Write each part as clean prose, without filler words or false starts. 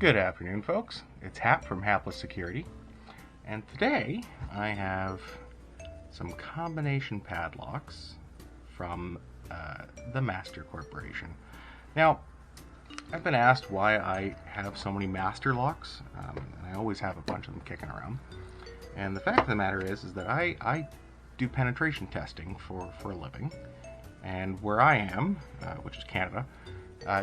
Good afternoon, folks. It's Hap from Hapless Security, and today I have some combination padlocks from the Master Corporation. Now, I've been asked why I have so many master locks, and I always have a bunch of them kicking around. And the fact of the matter is that I do penetration testing for a living, and where I am, which is Canada,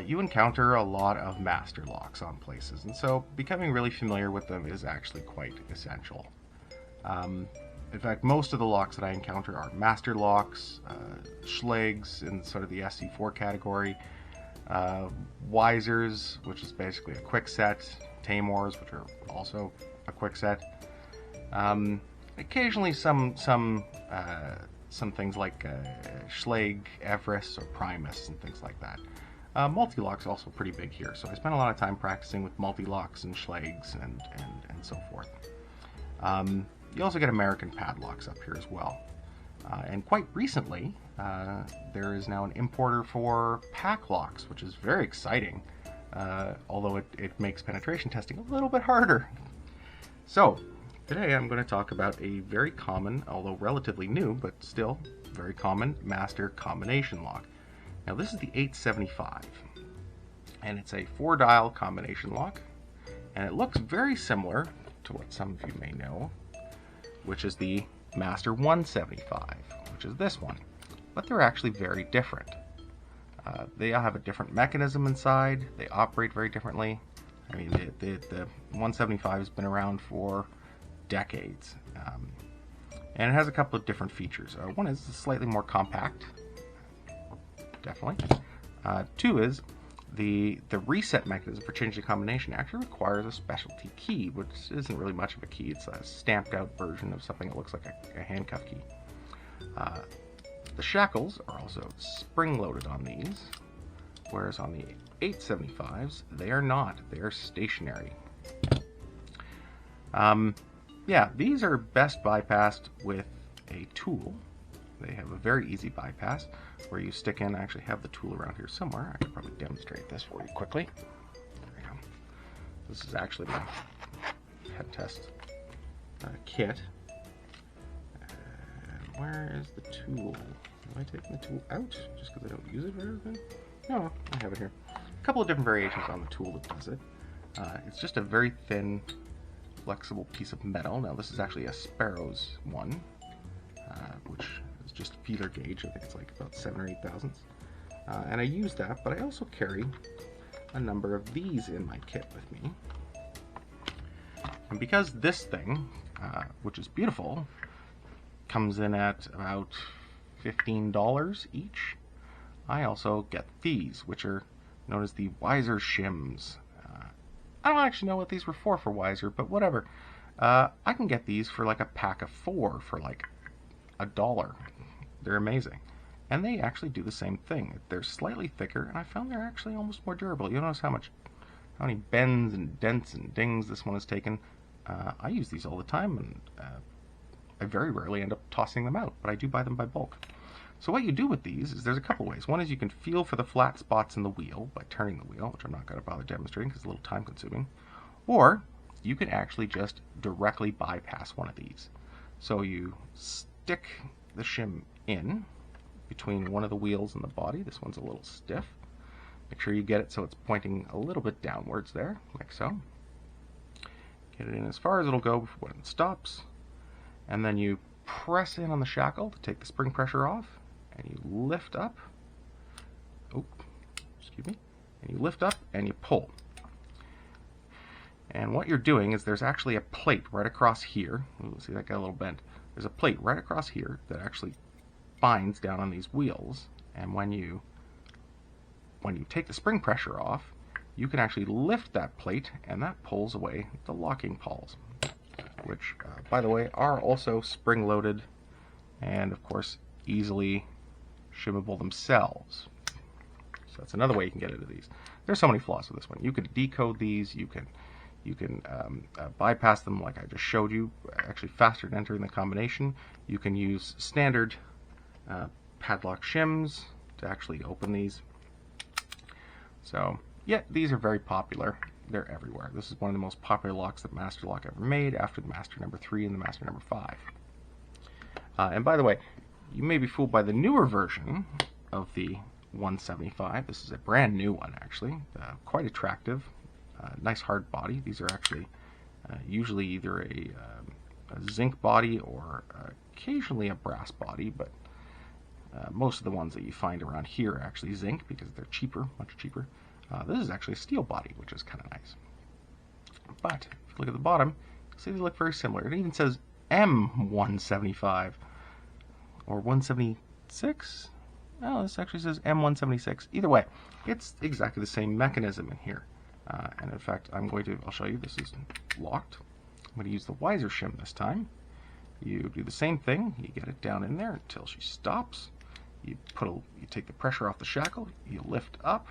you encounter a lot of master locks on places, and so becoming really familiar with them is actually quite essential. In fact, most of the locks that I encounter are master locks, Schlegs in sort of the SC4 category, Wisers, which is basically a quick set, Tamors, which are also a quick set. Occasionally some things like Schleg, Everest, or Primus, and things like that. Multi-lock's also pretty big here, so I spent a lot of time practicing with multi-locks and Schlegs and so forth. You also get American padlocks up here as well. And quite recently, there is now an importer for pack locks, which is very exciting, although it makes penetration testing a little bit harder. So, today I'm going to talk about a very common, although relatively new, but still very common, master combination lock. Now this is the 875, and it's a 4-dial combination lock, and it looks very similar to what some of you may know, which is the Master 175, which is this one, but they're actually very different. They all have a different mechanism inside, they operate very differently. I mean, the 175 has been around for decades, and it has a couple of different features. One is it's slightly more compact. Definitely. Two is the reset mechanism for changing the combination actually requires a specialty key, which isn't really much of a key. It's a stamped out version of something that looks like a handcuff key. The shackles are also spring loaded on these, whereas on the 875s they are not. They are stationary. Yeah, these are best bypassed with a tool. They have a very easy bypass where you stick in, I actually have the tool around here somewhere. I could probably demonstrate this for you quickly. There we go. This is actually my head test kit. Where is the tool? Am I taking the tool out just because I don't use it very often? No, I have it here. A couple of different variations on the tool that does it. It's just a very thin, flexible piece of metal. Now this is actually a Sparrow's one, which is just feeler gauge. I think it's like about 7 or 8 thousandths. And I use that, but I also carry a number of these in my kit with me. And because this thing, which is beautiful, comes in at about $15 each, I also get these, which are known as the Wiser shims. I don't actually know what these were for Wiser, but whatever. I can get these for like a pack of 4 for like $1. They're amazing, and they actually do the same thing. They're slightly thicker, and I found they're actually almost more durable. You'll notice how many bends and dents and dings this one has taken. I use these all the time, and I very rarely end up tossing them out, but I do buy them by bulk. So what you do with these is there's a couple ways. One is you can feel for the flat spots in the wheel by turning the wheel, which I'm not going to bother demonstrating because it's a little time consuming. Or you can actually just directly bypass one of these. So you stick the shim in between one of the wheels and the body. This one's a little stiff. Make sure you get it so it's pointing a little bit downwards there, like so. Get it in as far as it'll go before it stops. And then you press in on the shackle to take the spring pressure off, and you lift up. Oh, excuse me. And you lift up and you pull. And what you're doing is there's actually a plate right across here. Ooh, see, that got a little bent. There's a plate right across here that actually binds down on these wheels, and when you take the spring pressure off, you can actually lift that plate, and that pulls away the locking pawls, which, by the way, are also spring-loaded and, of course, easily shimmable themselves. So that's another way you can get into these. There's so many flaws with this one. You can decode these. You can bypass them like I just showed you, actually faster than entering the combination. You can use standard padlock shims to actually open these. So yeah, these are very popular. they're everywhere. This is one of the most popular locks that Master Lock ever made, after the Master number 3 and the Master number 5. And by the way, you may be fooled by the newer version of the 175. This is a brand new one, actually. Quite attractive. Nice hard body. These are actually usually either a zinc body or occasionally a brass body, but most of the ones that you find around here are actually zinc because they're cheaper, much cheaper. This is actually a steel body, which is kind of nice. But if you look at the bottom, you'll see they look very similar. It even says M175 or 176. Oh, this actually says M176. Either way, it's exactly the same mechanism in here. And in fact, I'll show you. This is locked. I'm going to use the Wiser shim this time. You do the same thing. You get it down in there until she stops. You take the pressure off the shackle. You lift up,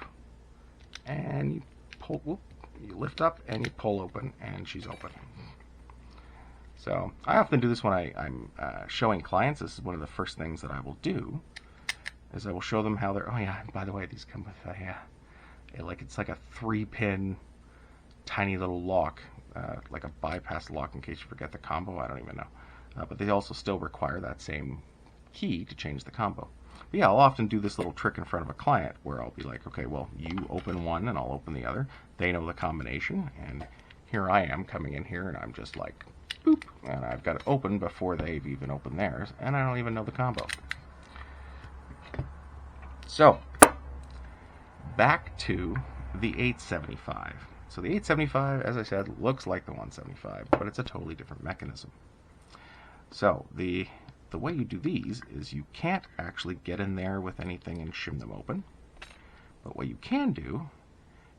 and you pull. You lift up and you pull open, and she's open. So I often do this when I'm showing clients. This is one of the first things that I will do, is I will show them how they're. Oh yeah, by the way, these come with it's like a 3-pin tiny little lock, like a bypass lock in case you forget the combo. I don't even know, but they also still require that same key to change the combo. But yeah, I'll often do this little trick in front of a client where I'll be like, okay, well, you open one and I'll open the other. They know the combination, and here I am coming in here and I'm just like, boop, and I've got it open before they've even opened theirs, and I don't even know the combo. So, back to the 875. So the 875, as I said, looks like the 175, but it's a totally different mechanism. So the way you do these is you can't actually get in there with anything and shim them open. But what you can do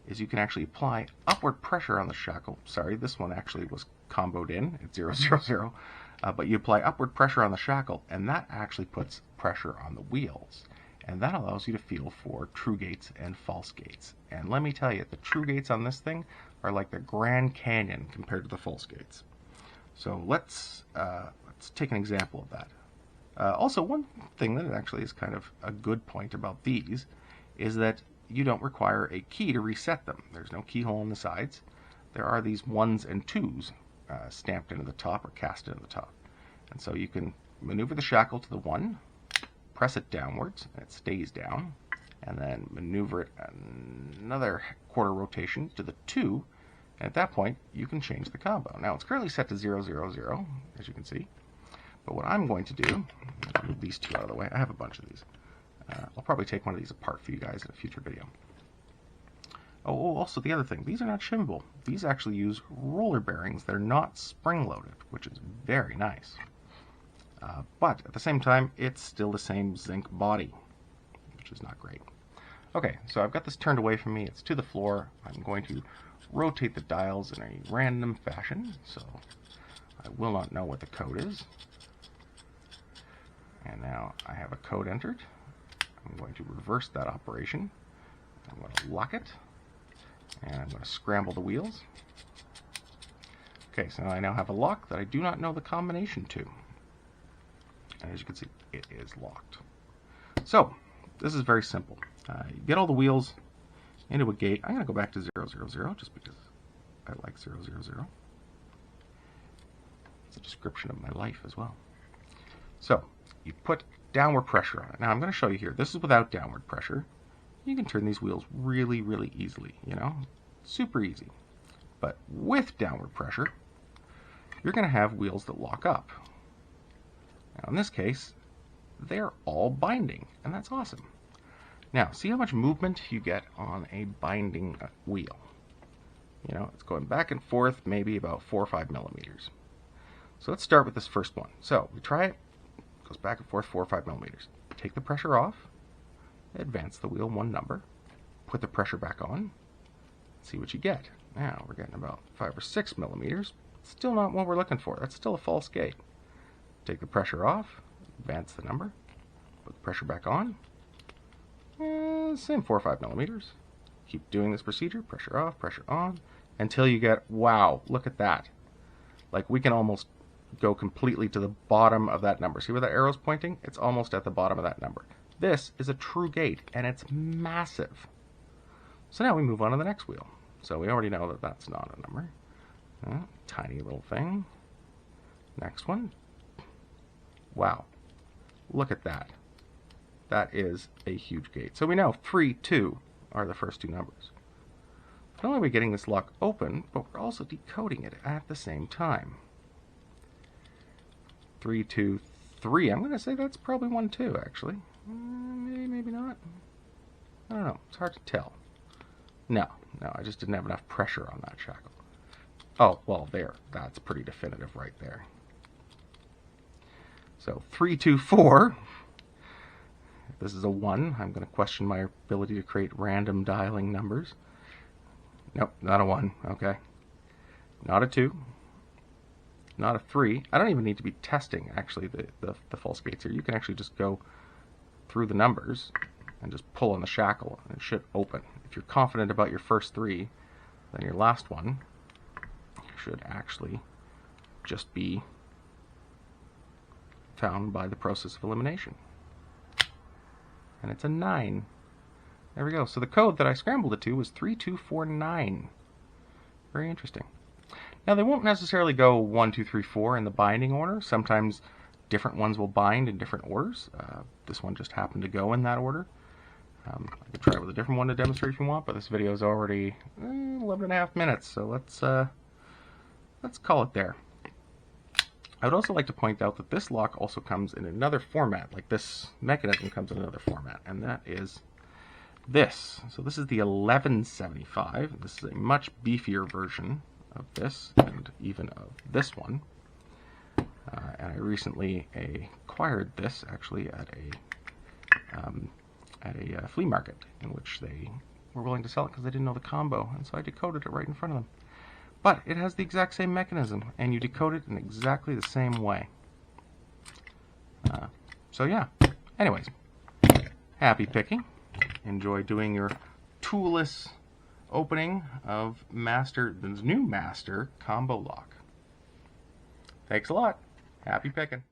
is you can actually apply upward pressure on the shackle. Sorry, this one actually was comboed in at 000. But you apply upward pressure on the shackle, and that actually puts pressure on the wheels. And that allows you to feel for true gates and false gates. And let me tell you, the true gates on this thing are like the Grand Canyon compared to the false gates. So let's take an example of that. Also, one thing that actually is kind of a good point about these is that you don't require a key to reset them. There's no keyhole on the sides. There are these 1s and 2s stamped into the top or cast into the top. And so you can maneuver the shackle to the 1, press it downwards, and it stays down, and then maneuver it another quarter rotation to the 2, and at that point you can change the combo. Now it's currently set to 000, as you can see, but what I'm going to do, I'll move these two out of the way. I have a bunch of these. I'll probably take one of these apart for you guys in a future video. Oh, also the other thing, these are not shimmable. These actually use roller bearings. They're not spring-loaded, which is very nice. But at the same time, it's still the same zinc body, which is not great. Okay, so I've got this turned away from me. It's to the floor. I'm going to rotate the dials in a random fashion, so I will not know what the code is. And now I have a code entered. I'm going to reverse that operation. I'm going to lock it, and I'm going to scramble the wheels. Okay, so I now have a lock that I do not know the combination to. And as you can see, it is locked. So, this is very simple. You get all the wheels into a gate. I'm going to go back to 000 just because I like 000. It's a description of my life as well. So, you put downward pressure on it. Now, I'm going to show you here. This is without downward pressure. You can turn these wheels really, really easily, you know? Super easy. But with downward pressure, you're going to have wheels that lock up. Now, in this case, they're all binding, and that's awesome. Now, see how much movement you get on a binding wheel. You know, it's going back and forth maybe about 4 or 5 millimeters. So let's start with this first one. So we try it. It goes back and forth 4 or 5 millimeters. Take the pressure off. Advance the wheel 1 number. Put the pressure back on. See what you get. Now we're getting about 5 or 6 millimeters. Still not what we're looking for. That's still a false gate. Take the pressure off. Advance the number. Put the pressure back on. Same 4 or 5 millimeters. Keep doing this procedure. Pressure off, pressure on, until you get, wow, look at that. Like, we can almost go completely to the bottom of that number. See where that arrow's pointing? It's almost at the bottom of that number. This is a true gate, and it's massive. So now we move on to the next wheel. So we already know that that's not a number. Tiny little thing. Next one. Wow. Look at that. That is a huge gate. So we know 3, 2 are the first two numbers. Not only are we getting this lock open, but we're also decoding it at the same time. 3, 2, 3. I'm going to say that's probably 1, 2, actually. Maybe not. I don't know. It's hard to tell. No, I just didn't have enough pressure on that shackle. Oh, well, there. That's pretty definitive right there. So 3, 2, 4. If this is a 1, I'm going to question my ability to create random dialing numbers. Nope, not a 1. Okay. Not a 2. Not a 3. I don't even need to be testing, actually, the false gates here. You can actually just go through the numbers and just pull on the shackle, and it should open. If you're confident about your first 3, then your last one should actually just be found by the process of elimination. And it's a 9. There we go. So the code that I scrambled it to was 3249. Very interesting. Now they won't necessarily go 1, 2, 3, 4 in the binding order. Sometimes different ones will bind in different orders. This one just happened to go in that order. I could try it with a different one to demonstrate if you want, but this video is already 11.5 minutes, so let's call it there. I would also like to point out that this lock also comes in another format, like this mechanism comes in another format, and that is this. So this is the 1175. This is a much beefier version of this, and even of this one. And I recently acquired this actually at a flea market, in which they were willing to sell it because they didn't know the combo, and so I decoded it right in front of them. But it has the exact same mechanism, and you decode it in exactly the same way. So yeah, anyways, happy picking. Enjoy doing your toolless opening of the new Master combo lock. Thanks a lot. Happy picking.